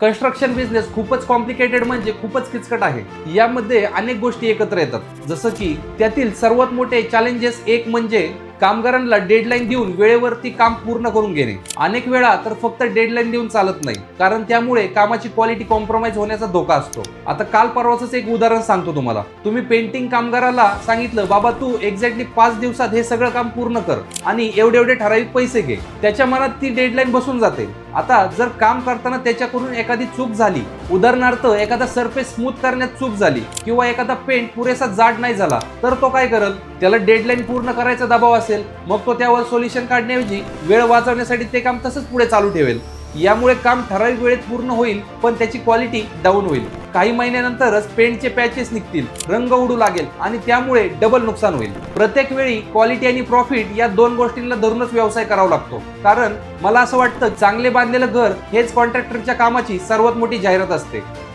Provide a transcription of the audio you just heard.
Construction business खूपच complicated म्हणजे खूपच किचकट आहे. यामध्ये अनेक गोष्टी एकत्र येतात, जसं की त्यातील सर्वात मोठे चॅलेंजेस एक म्हणजे कामगारांना डेडलाईन देऊन वेळेवरती काम पूर्ण करून घेणे. अनेक वेळा तर फक्त डेडलाईन देऊन चालत नाही, कारण त्यामुळे कामाची क्वालिटी कॉम्प्रोमाइज होण्याचा धोका असतो. आता काल परवाच एक उदाहरण सांगतो तुम्हाला. तुम्ही पेंटिंग कामगाराला सांगितलं, बाबा तू एक्झॅक्टली 5 दिवसात हे सगळं काम पूर्ण कर आणि एवढे एवढे ठराविक पैसे घे. त्याच्या मनात ती डेडलाईन बसून जाते. आता जर काम करताना त्याच्याकडून एखादी चूक झाली, उदाहरणार्थ एखादा सरफेस स्मूथ करण्यात चूक झाली किंवा एखादा पेंट पुरेसा जाड नाही झाला, तर तो काय करेल? त्याला डेडलाईन पूर्ण करायचा दबाव असेल, मग तो त्यावर सोल्युशन काढण्याऐवजी वेळ वाचवण्यासाठी ते काम तसंच पुढे चालू ठेवेल. यामुळे काम ठराविक वेळेत पूर्ण होईल, पण त्याची क्वालिटी डाऊन होईल. काही महिन्यानंतरच पेंटचे पॅचेस निघतील, रंग उडू लागेल आणि त्यामुळे डबल नुकसान होईल. प्रत्येक वेळी क्वालिटी आणि प्रॉफिट या दोन गोष्टींना धरूनच व्यवसाय करावा लागतो. कारण मला असं वाटतं, चांगले बांधलेलं घर हेच कॉन्ट्रॅक्टरच्या कामाची सर्वात मोठी जाहिरात असते.